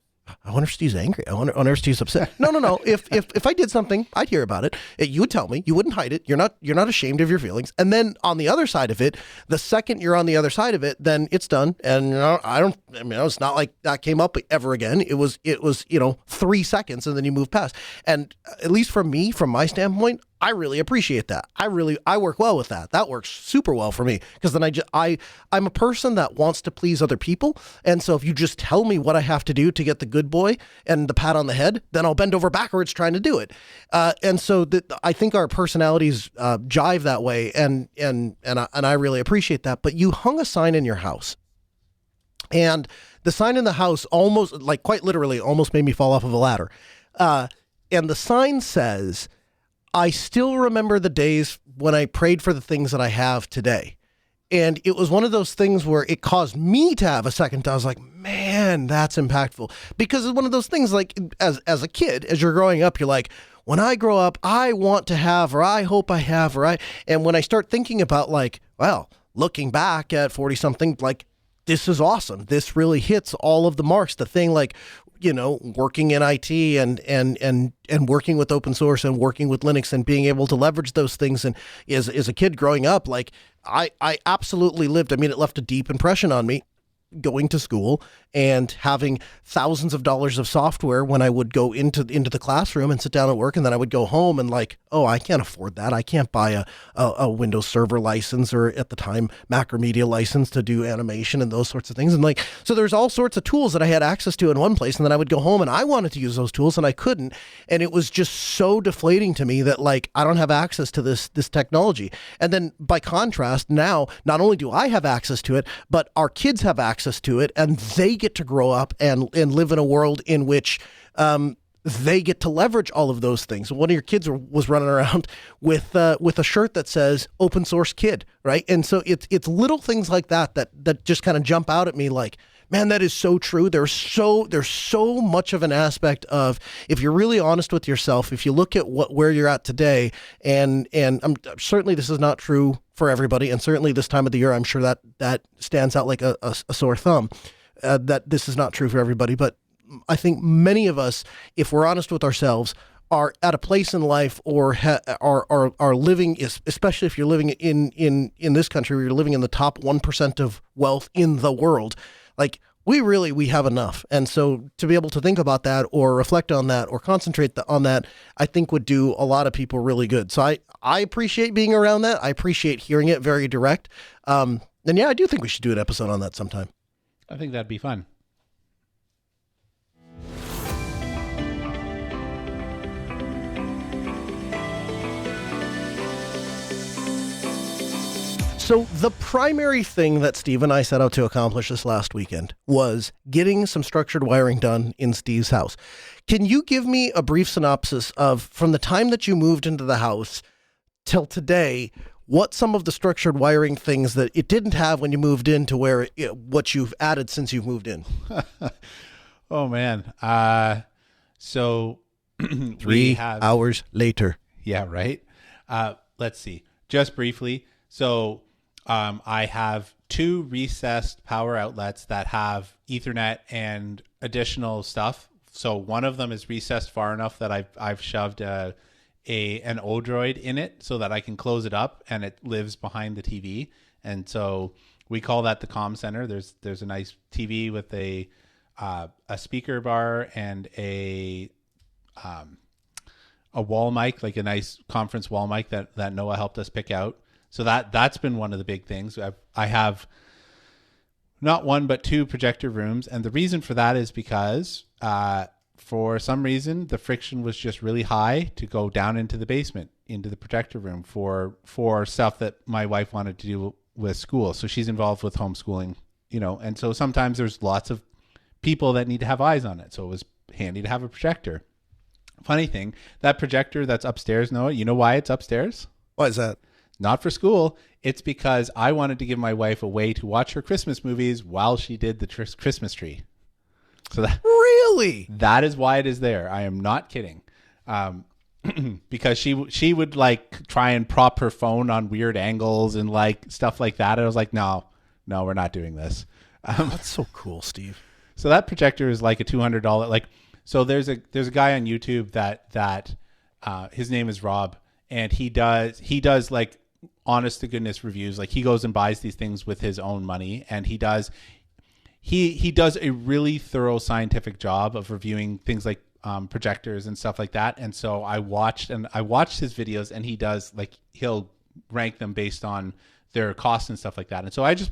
angry. I wonder if Steve's upset. No. If I did something, I'd hear about it. You would tell me. You wouldn't hide it. You're not ashamed of your feelings. And then on the other side of it, the second you're on the other side of it, then it's done. And it's not like that came up ever again. It was 3 seconds, and then you move past. And at least from my standpoint, I really appreciate that. I work well with that. That works super well for me, because then I'm a person that wants to please other people. And so if you just tell me what I have to do to get the good boy and the pat on the head, then I'll bend over backwards trying to do it. And so I think our personalities jive that way. And I really appreciate that. But you hung a sign in your house, and the sign in the house almost, like quite literally, almost made me fall off of a ladder. And the sign says, I still remember the days when I prayed for the things that I have today. And it was one of those things where it caused me to have a second thought. I was like, man, that's impactful. Because it's one of those things, like as a kid, as you're growing up, you're like, when I grow up, I want to have, or I hope I have, and when I start thinking about like, well, looking back at 40 something, like, this is awesome. This really hits all of the marks. The thing, like, working in IT and working with open source and working with Linux and being able to leverage those things. And as a kid growing up, like I absolutely lived. I mean, it left a deep impression on me. going to school and having thousands of dollars of software when I would go into the classroom and sit down at work, and then I would go home and like, oh, I can't afford that. I can't buy a Windows Server license, or at the time Macromedia license to do animation and those sorts of things. And like, so there's all sorts of tools that I had access to in one place, and then I would go home and I wanted to use those tools and I couldn't. And it was just so deflating to me that like, I don't have access to this technology. And then by contrast, now, not only do I have access to it, but our kids have access to it, and they get to grow up and live in a world in which they get to leverage all of those things. One of your kids was running around with a shirt that says "Open Source Kid," right? And so it's little things like that just kind of jump out at me like, man, that is so true. There's so much of an aspect of, if you're really honest with yourself, if you look at where you're at today, and certainly this is not true for everybody, and certainly this time of the year, I'm sure that stands out like a sore thumb, that this is not true for everybody. But I think many of us, if we're honest with ourselves, are at a place in life or are living, especially if you're living in this country, where you're living in the top 1% of wealth in the world. Like, we have enough. And so to be able to think about that or reflect on that or concentrate on that, I think would do a lot of people really good. So I appreciate being around that. I appreciate hearing it very direct. And yeah, I do think we should do an episode on that sometime. I think that'd be fun. So the primary thing that Steve and I set out to accomplish this last weekend was getting some structured wiring done in Steve's house. Can you give me a brief synopsis of, from the time that you moved into the house till today, what some of the structured wiring things that it didn't have when you moved in, to where what you've added since you've moved in? Oh man. So 3 hours later. Yeah, right. Let's see. Just briefly. So I have 2 recessed power outlets that have Ethernet and additional stuff. So one of them is recessed far enough that I've shoved an Odroid in it so that I can close it up and it lives behind the TV. And so we call that the comm center. There's a nice TV with a speaker bar and a wall mic, like a nice conference wall mic that Noah helped us pick out. So that's been one of the big things. I have not 1, but 2 projector rooms. And the reason for that is because for some reason, the friction was just really high to go down into the basement, into the projector room for stuff that my wife wanted to do with school. So she's involved with homeschooling, and so sometimes there's lots of people that need to have eyes on it. So it was handy to have a projector. Funny thing, that projector that's upstairs, Noah, you know why it's upstairs? Why is that? Not for school. It's because I wanted to give my wife a way to watch her Christmas movies while she did the Christmas tree. So Really? That is why it is there. I am not kidding. Because she would like try and prop her phone on weird angles and like stuff like that. I was like, no, we're not doing this. That's so cool, Steve. So that projector is like a $200. Like, so there's a guy on YouTube that his name is Rob, and he does like honest to goodness reviews. Like, he goes and buys these things with his own money, and he does a really thorough scientific job of reviewing things like projectors and stuff like that. And so I watched his videos, and he'll rank them based on their costs and stuff like that. And so I just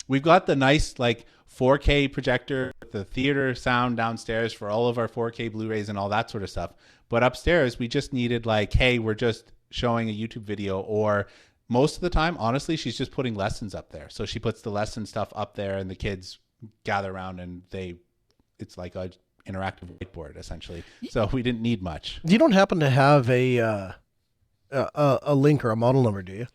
we've got the nice like 4K projector, the theater sound downstairs for all of our 4K Blu-rays and all that sort of stuff. But upstairs, we just needed like, hey, we're just showing a YouTube video, or most of the time, honestly, she's just putting lessons up there. So she puts the lesson stuff up there, and the kids gather around, and it's like a interactive whiteboard essentially. So we didn't need much. You don't happen to have a link or a model number, do you?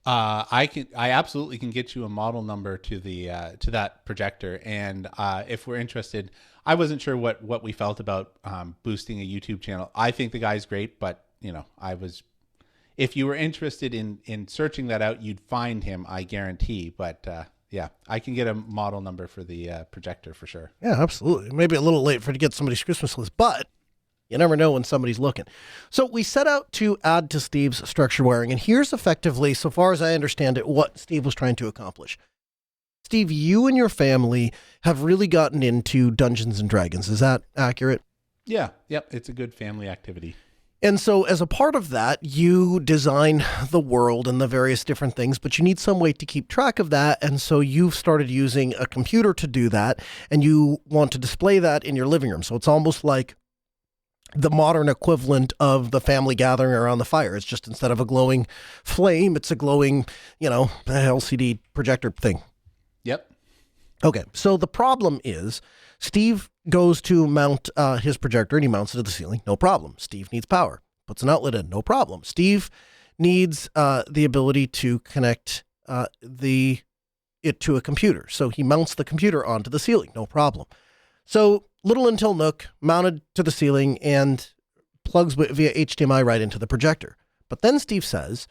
I absolutely can get you a model number to that projector. And if we're interested, I wasn't sure what we felt about boosting a YouTube channel. I think the guy's great, but if you were interested in searching that out, you'd find him, I guarantee. But yeah, I can get a model number for the projector for sure. Yeah, absolutely. Maybe a little late to get somebody's Christmas list, but you never know when somebody's looking. So we set out to add to Steve's structured wiring, and here's effectively, so far as I understand it, what Steve was trying to accomplish. Steve, you and your family have really gotten into Dungeons and Dragons. Is that accurate? Yeah. Yep. It's a good family activity. And so as a part of that, you design the world and the various different things, but you need some way to keep track of that. And so you've started using a computer to do that, and you want to display that in your living room. So it's almost like the modern equivalent of the family gathering around the fire. It's just instead of a glowing flame, it's a glowing, LCD projector thing. Yep. Okay, so the problem is Steve goes to mount his projector and he mounts it to the ceiling. No problem. Steve needs power. Puts an outlet in. No problem. Steve needs the ability to connect it to a computer. So he mounts the computer onto the ceiling. No problem. So Little Intel Nook mounted to the ceiling and plugs via HDMI right into the projector. But then Steve says,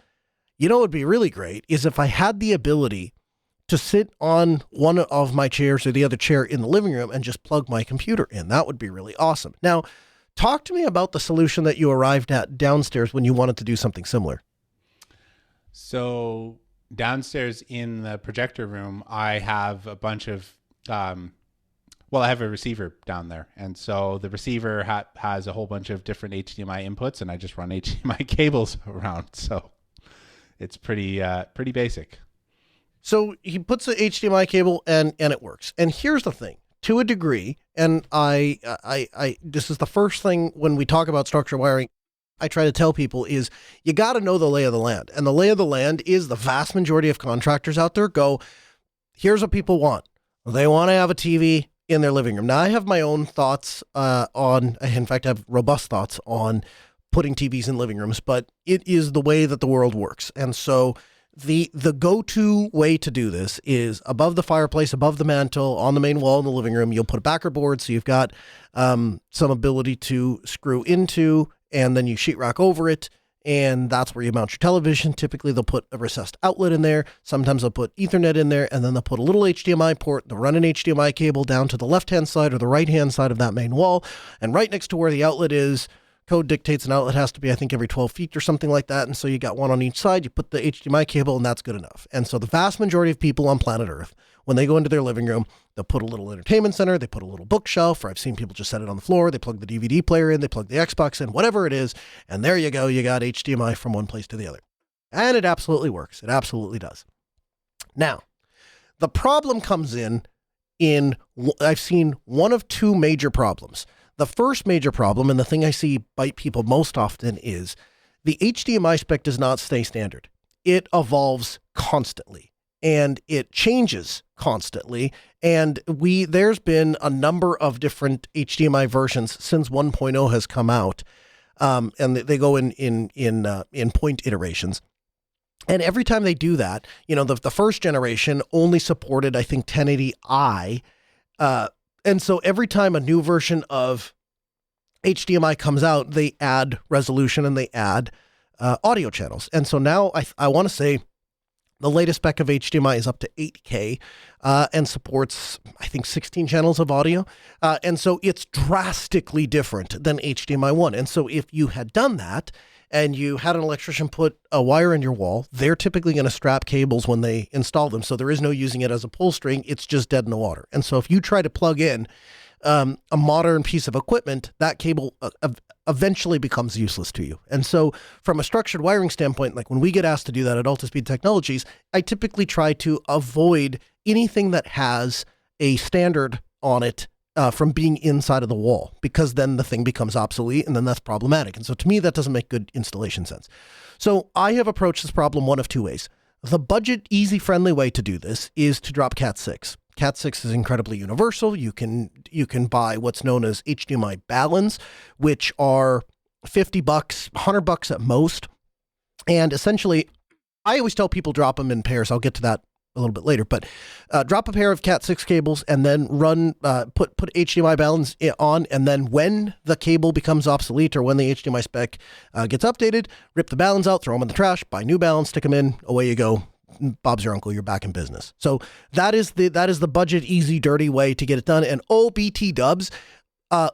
what would be really great is if I had the ability to sit on one of my chairs or the other chair in the living room and just plug my computer in. That would be really awesome. Now, talk to me about the solution that you arrived at downstairs when you wanted to do something similar. So downstairs in the projector room, I have a bunch of, I have a receiver down there. And so the receiver has a whole bunch of different HDMI inputs, and I just run HDMI cables around. So it's pretty basic. So he puts the HDMI cable and it works. And here's the thing, to a degree, and I this is the first thing when we talk about structural wiring, I try to tell people is you got to know the lay of the land. And the lay of the land is the vast majority of contractors out there go, here's what people want. They want to have a TV in their living room. Now I have my own thoughts in fact, I have robust thoughts on putting TVs in living rooms, but it is the way that the world works. And so the go-to way to do this is above the fireplace, above the mantle, on the main wall in the living room. You'll put a backer board so you've got some ability to screw into, and then you sheetrock over it, and that's where you mount your television. Typically, they'll put a recessed outlet in there. Sometimes they'll put Ethernet in there, and then they'll put a little HDMI port. They'll run an HDMI cable down to the left-hand side or the right-hand side of that main wall, and right next to where the outlet is, code dictates an outlet has to be, I think, every 12 feet or something like that. And so you got one on each side, you put the HDMI cable, and that's good enough. And so the vast majority of people on planet Earth, when they go into their living room, they'll put a little entertainment center, they put a little bookshelf, or I've seen people just set it on the floor, they plug the DVD player in, they plug the Xbox in, whatever it is, and there you go, you got HDMI from one place to the other. And it absolutely works. It absolutely does. Now, the problem comes in I've seen one of two major problems. The first major problem, and the thing I see bite people most often, is the HDMI spec does not stay standard. It evolves constantly and it changes constantly. And there's been a number of different HDMI versions since 1.0 has come out. And they go in point iterations. And every time they do that, the first generation only supported, I think, 1080i. And so every time a new version of HDMI comes out, they add resolution and they add audio channels. And so now I want to say the latest spec of HDMI is up to 8K and supports, I think, 16 channels of audio. And so it's drastically different than HDMI 1. And so if you had done that and you had an electrician put a wire in your wall, they're typically going to strap cables when they install them. So there is no using it as a pull string. It's just dead in the water. And so if you try to plug in a modern piece of equipment, that cable eventually becomes useless to you. And so from a structured wiring standpoint, like when we get asked to do that at Altispeed Technologies, I typically try to avoid anything that has a standard on it from being inside of the wall, because then the thing becomes obsolete and then that's problematic. And so to me, that doesn't make good installation sense. So I have approached this problem one of two ways. The budget, easy, friendly way to do this is to drop Cat 6. Cat 6 is incredibly universal. You can buy what's known as HDMI Balance, which are $50, $100 at most. And essentially, I always tell people drop them in pairs. I'll get to that a little bit later, but drop a pair of Cat 6 cables and then put HDMI Balance on, and then when the cable becomes obsolete or when the HDMI spec gets updated, rip the Balance out, throw them in the trash, buy new Balance, stick them in, away you go. Bob's your uncle, you're back in business. So that is the budget, easy, dirty way to get it done. And BT dubs,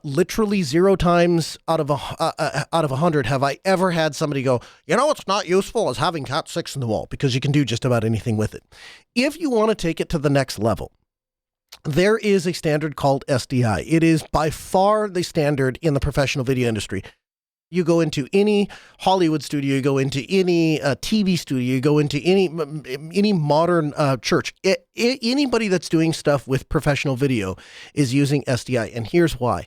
Literally 0 times out of 100 have I ever had somebody go, it's not useful as having Cat 6 in the wall, because you can do just about anything with it. If you want to take it to the next level, there is a standard called SDI. It is by far the standard in the professional video industry. You go into any Hollywood studio, you go into any TV studio, you go into any modern church. Anybody that's doing stuff with professional video is using SDI, and here's why.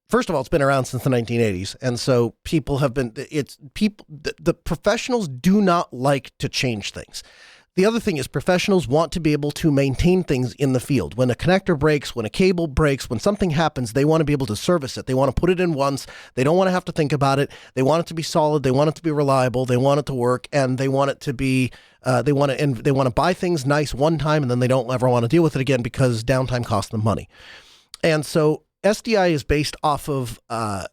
First of all, it's been around since the 1980s, and so people have been. The professionals do not like to change things. The other thing is professionals want to be able to maintain things in the field. When a connector breaks, when a cable breaks, when something happens, they want to be able to service it. They want to put it in once. They don't want to have to think about it. They want it to be solid. They want it to be reliable. They want it to work, and they want it to be. They want to buy things nice one time, and then they don't ever want to deal with it again because downtime costs them money. And so SDI is based off of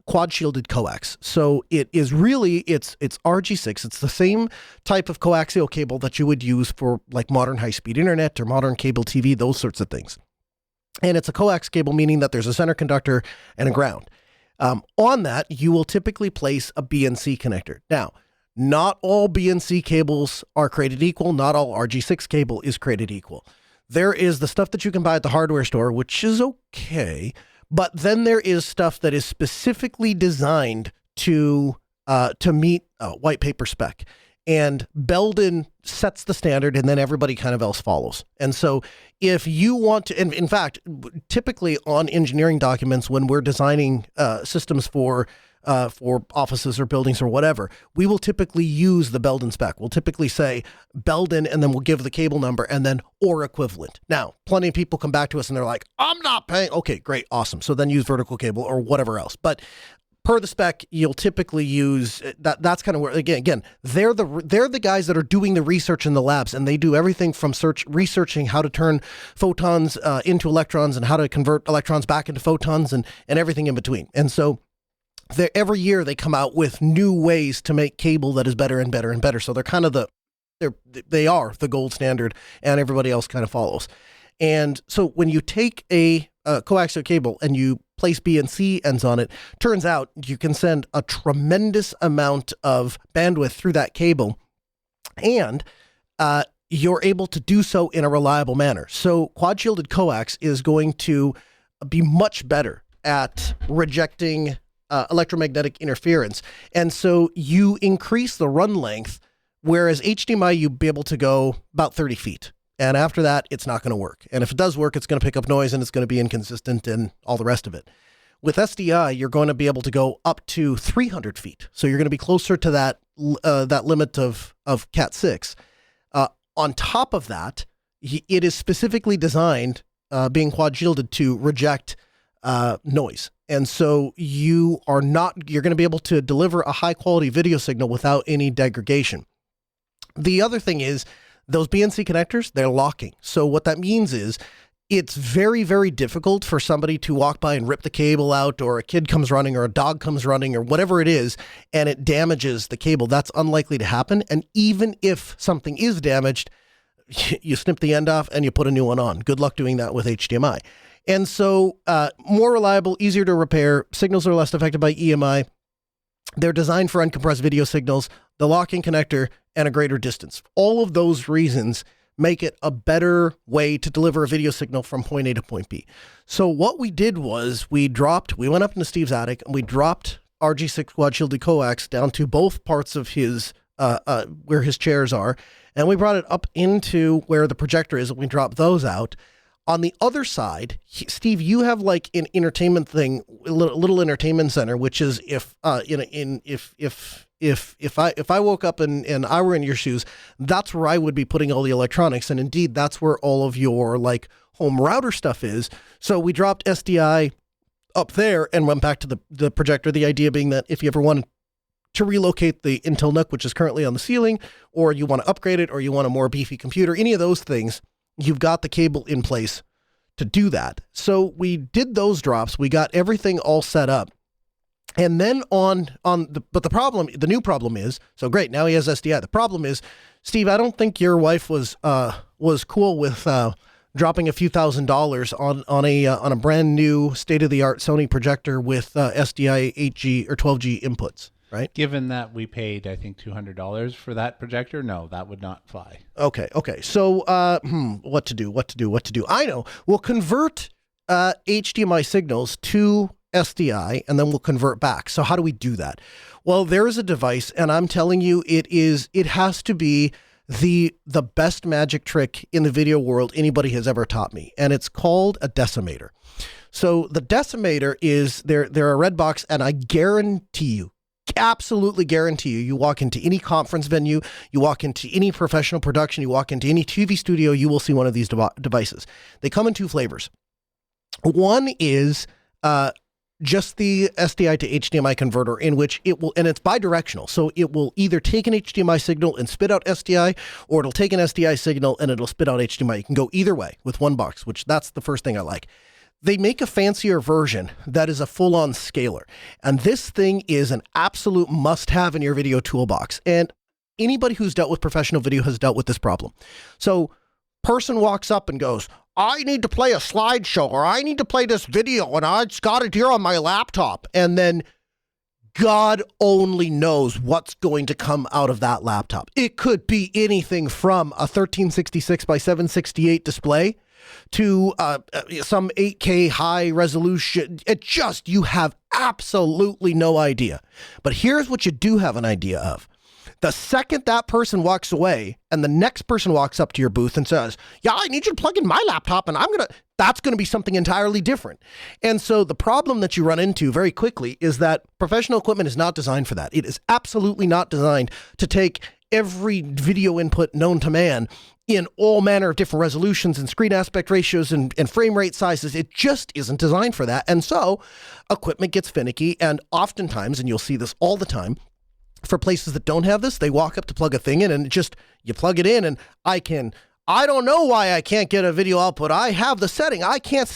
quad shielded coax. So it is really, it's RG6. It's the same type of coaxial cable that you would use for like modern high-speed internet or modern cable TV, those sorts of things. And it's a coax cable, meaning that there's a center conductor and a ground. On that, you will typically place a BNC connector. Now, not all BNC cables are created equal. Not all RG6 cable is created equal. There is the stuff that you can buy at the hardware store, which is okay. But then there is stuff that is specifically designed to meet white paper spec. And Belden sets the standard, and then everybody kind of else follows. And so if you want to, and in fact, typically on engineering documents, when we're designing systems for offices or buildings or whatever, we will typically use the Belden spec. We'll typically say Belden, and then we'll give the cable number, and then or equivalent. Now, plenty of people come back to us and they're like, I'm not paying. Okay, great, awesome. So then use vertical cable or whatever else. But per the spec, you'll typically use that. That's kind of where, again, they're the guys that are doing the research in the labs, and they do everything from researching how to turn photons into electrons and how to convert electrons back into photons and everything in between. And so every year they come out with new ways to make cable that is better and better and better. So they're kind of they are the gold standard, and everybody else kind of follows. And so when you take a coaxial cable and you place BNC ends on it, turns out you can send a tremendous amount of bandwidth through that cable, and you're able to do so in a reliable manner. So quad shielded coax is going to be much better at rejecting electromagnetic interference. And so you increase the run length, whereas HDMI, you'd be able to go about 30 feet. And after that, it's not going to work. And if it does work, it's going to pick up noise and it's going to be inconsistent and all the rest of it. With SDI, you're going to be able to go up to 300 feet. So you're going to be closer to that limit of Cat 6. On top of that, it is specifically designed, being quad shielded, to reject noise. And so you're going to be able to deliver a high quality video signal without any degradation. The other thing is those BNC connectors, they're locking. So what that means is it's very, very difficult for somebody to walk by and rip the cable out, or a kid comes running or a dog comes running or whatever it is, and it damages the cable. That's unlikely to happen. And even if something is damaged, you snip the end off and you put a new one on. Good luck doing that with HDMI. And so more reliable, easier to repair, signals are less affected by EMI. They're designed for uncompressed video signals, the locking connector, and a greater distance. All of those reasons make it a better way to deliver a video signal from point A to point B. So what we did was we went up into Steve's attic and we dropped RG6 quad shielded coax down to both parts of his, where his chairs are. And we brought it up into where the projector is, and we dropped those out. On the other side, Steve, you have like an entertainment thing, a little entertainment center, which is if I woke up and I were in your shoes, that's where I would be putting all the electronics. And indeed, that's where all of your like home router stuff is. So we dropped SDI up there and went back to the projector. The idea being that if you ever wanted to relocate the Intel NUC, which is currently on the ceiling, or you want to upgrade it, or you want a more beefy computer, any of those things, you've got the cable in place to do that. So we did those drops. We got everything all set up. And then the new problem is, so great, now he has SDI. The problem is, Steve, I don't think your wife was cool with dropping a few $1,000s on a brand new state-of-the-art Sony projector with SDI 8G or 12G inputs, right? Given that we paid, I think, $200 for that projector, no, that would not fly. Okay. So, what to do? I know. We'll convert HDMI signals to SDI, and then we'll convert back. So how do we do that? Well, there is a device, and I'm telling you, it has to be the best magic trick in the video world anybody has ever taught me, and it's called a decimator. So the decimator is they're a red box, and I guarantee you, absolutely guarantee you walk into any conference venue, you walk into any professional production, you walk into any TV studio, you will see one of these devices. They come in two flavors. One is just the SDI to HDMI converter, in which it will, and it's bidirectional. So it will either take an HDMI signal and spit out SDI, or it'll take an SDI signal and it'll spit out HDMI. You can go either way with one box, which that's the first thing I like. They make a fancier version that is a full-on scaler. And this thing is an absolute must-have in your video toolbox. And anybody who's dealt with professional video has dealt with this problem. So person walks up and goes, I need to play a slideshow, or I need to play this video, and I just got it here on my laptop. And then God only knows what's going to come out of that laptop. It could be anything from a 1366 by 768 display to some 8K high resolution. You have absolutely no idea. But here's what you do have an idea of. The second that person walks away and the next person walks up to your booth and says, yeah, I need you to plug in my laptop, and that's going to be something entirely different. And so the problem that you run into very quickly is that professional equipment is not designed for that. It is absolutely not designed to take every video input known to man in all manner of different resolutions and screen aspect ratios and frame rate sizes. It just isn't designed for that. And so equipment gets finicky, and oftentimes, and you'll see this all the time, for places that don't have this, they walk up to plug a thing in, and you plug it in, and I don't know why I can't get a video output. I have the setting. I can't.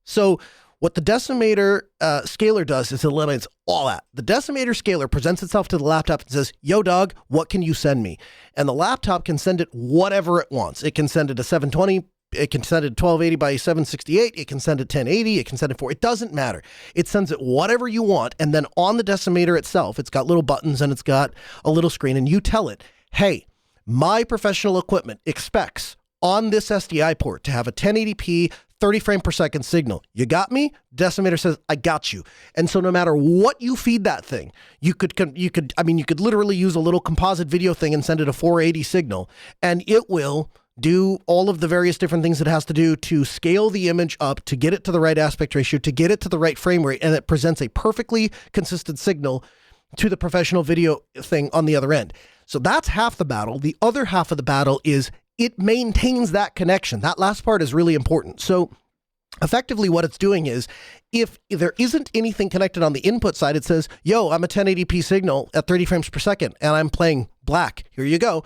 So what the decimator scaler does is it eliminates all that. The decimator scaler presents itself to the laptop and says, yo, dog, what can you send me? And the laptop can send it whatever it wants. It can send it to 720. It can send it 1280 by 768. It can send it 1080. It can send it 4. It doesn't matter. It sends it whatever you want. And then on the decimator itself, it's got little buttons and it's got a little screen. And you tell it, hey, my professional equipment expects on this SDI port to have a 1080p 30 frame per second signal. You got me? Decimator says, I got you. And so no matter what you feed that thing, you could literally use a little composite video thing and send it a 480 signal, and it will do all of the various different things it has to do to scale the image up, to get it to the right aspect ratio, to get it to the right frame rate, and it presents a perfectly consistent signal to the professional video thing on the other end. So that's half the battle. The other half of the battle is it maintains that connection. That last part is really important. So effectively what it's doing is, if there isn't anything connected on the input side, it says, yo, I'm a 1080p signal at 30 frames per second, and I'm playing black. Here you go.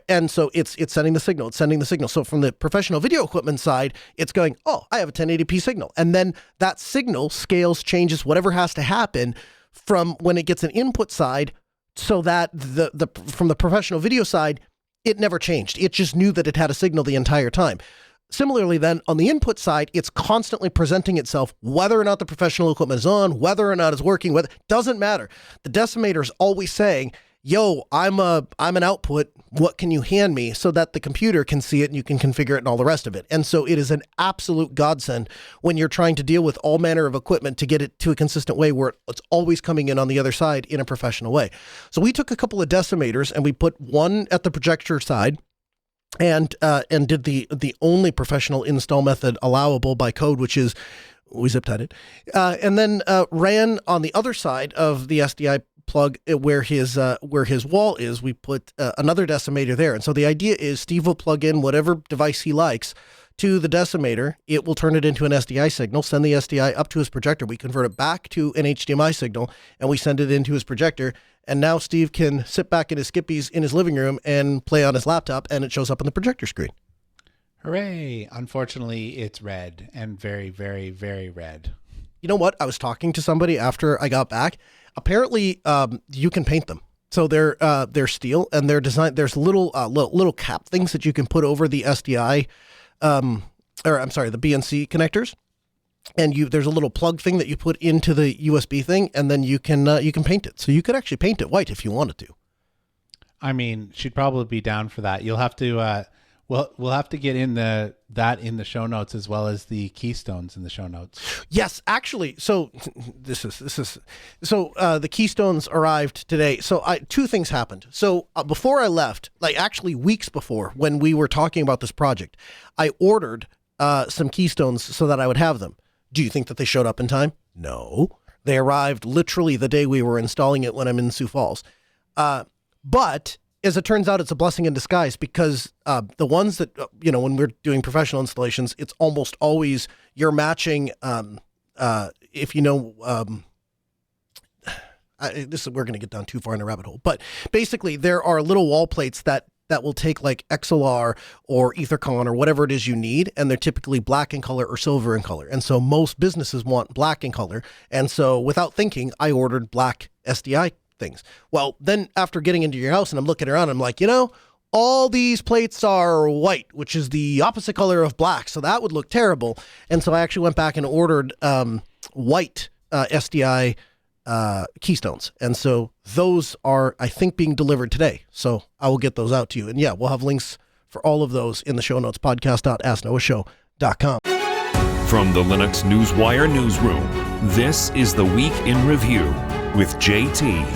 And so it's sending the signal. It's sending the signal. So from the professional video equipment side, it's going, oh, I have a 1080p signal. And then that signal scales, changes, whatever has to happen from when it gets an input side, so that from the professional video side, it never changed. It just knew that it had a signal the entire time. Similarly, then, on the input side, it's constantly presenting itself, whether or not the professional equipment is on, whether or not it's working, doesn't matter. The decimator is always saying, yo, I'm an output, what can you hand me, so that the computer can see it and you can configure it and all the rest of it. And so it is an absolute godsend when you're trying to deal with all manner of equipment to get it to a consistent way where it's always coming in on the other side in a professional way. So we took a couple of decimators and we put one at the projector side, and did the only professional install method allowable by code, which is we zip tied it, and then ran on the other side of the SDI plug where his wall is. We put another decimator there, and so the idea is Steve will plug in whatever device he likes to the decimator. It will turn it into an SDI signal, send the SDI up to his projector. We convert it back to an HDMI signal, and we send it into his projector. And now Steve can sit back in his skippies in his living room and play on his laptop, and it shows up on the projector screen. Hooray. Unfortunately, it's red, and very, very, very red. You know what? I was talking to somebody after I got back. Apparently, you can paint them. So they're steel, and they're designed. There's little cap things that you can put over the SDI the BNC connectors. And there's a little plug thing that you put into the USB thing, and then you can paint it. So you could actually paint it white if you wanted to. I mean, she'd probably be down for that. You'll have to we'll have to get in that in the show notes, as well as the keystones in the show notes. Yes, actually. So the keystones arrived today. So two things happened. So before I left, like actually weeks before, when we were talking about this project, I ordered some keystones so that I would have them. Do you think that they showed up in time? No. They arrived literally the day we were installing it when I'm in Sioux Falls. But as it turns out, it's a blessing in disguise, because the ones that, when we're doing professional installations, it's almost always you're matching, if you know, we're going to get down too far in a rabbit hole. But basically, there are little wall plates that will take like XLR or Ethercon or whatever it is you need, and they're typically black in color or silver in color. And so most businesses want black in color. And so without thinking, I ordered black SDI things. Well, then after getting into your house and I'm looking around, I'm like, all these plates are white, which is the opposite color of black. So that would look terrible. And so I actually went back and ordered white SDI keystones. And so those are, I think, being delivered today. So I will get those out to you. And yeah, we'll have links for all of those in the show notes, podcast.asknoahshow.com. From the Linux Newswire newsroom, this is the Week in Review with JT.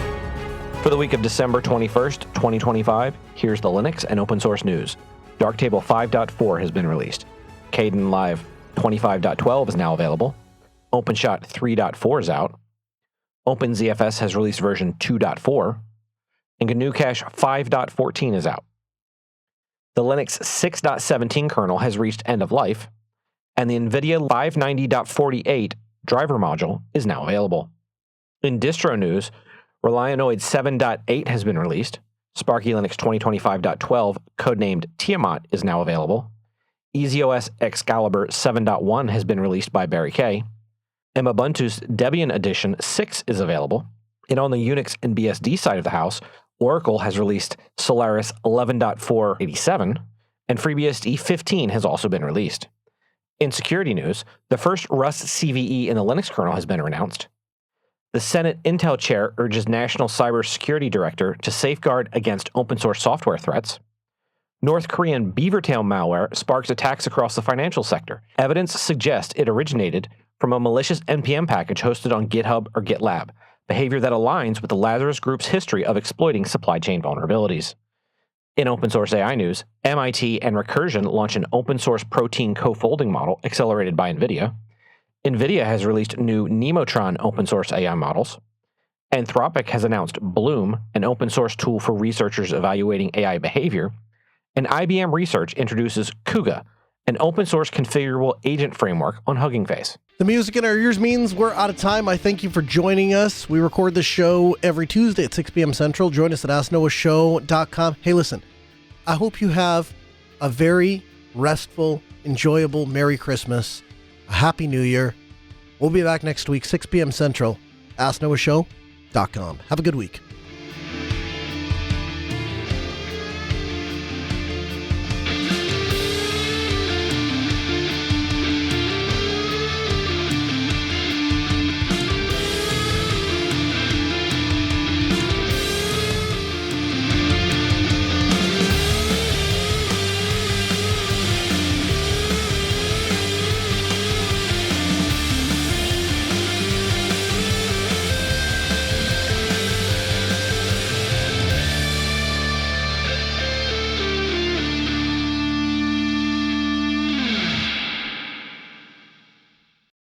For the week of December 21st, 2025, here's the Linux and open source news. Darktable 5.4 has been released. Kdenlive 25.12 is now available. OpenShot 3.4 is out. OpenZFS has released version 2.4. And GNU Cache 5.14 is out. The Linux 6.17 kernel has reached end of life, and the NVIDIA 590.48 driver module is now available. In distro news, Relianoid 7.8 has been released. Sparky Linux 2025.12, codenamed Tiamat, is now available. EasyOS Excalibur 7.1 has been released by Barry K. And Ubuntu's Debian Edition 6 is available. And on the Unix and BSD side of the house, Oracle has released Solaris 11.487, and FreeBSD 15 has also been released. In security news, the first Rust CVE in the Linux kernel has been announced. The Senate Intel chair urges National Cybersecurity Director to safeguard against open source software threats. North Korean Beavertail malware sparks attacks across the financial sector. Evidence suggests it originated from a malicious NPM package hosted on GitHub or GitLab, behavior that aligns with the Lazarus Group's history of exploiting supply chain vulnerabilities. In open source AI news, MIT and Recursion launch an open source protein co-folding model accelerated by NVIDIA. NVIDIA has released new Nemotron open source AI models. Anthropic has announced Bloom, an open source tool for researchers evaluating AI behavior. And IBM Research introduces Kuga, an open source configurable agent framework on Hugging Face. The music in our ears means we're out of time. I thank you for joining us. We record this show every Tuesday at 6 p.m. Central. Join us at AskNoahShow.com. Hey, listen, I hope you have a very restful, enjoyable Merry Christmas, a Happy New Year. We'll be back next week, 6 p.m. Central, AskNoahShow.com. Have a good week.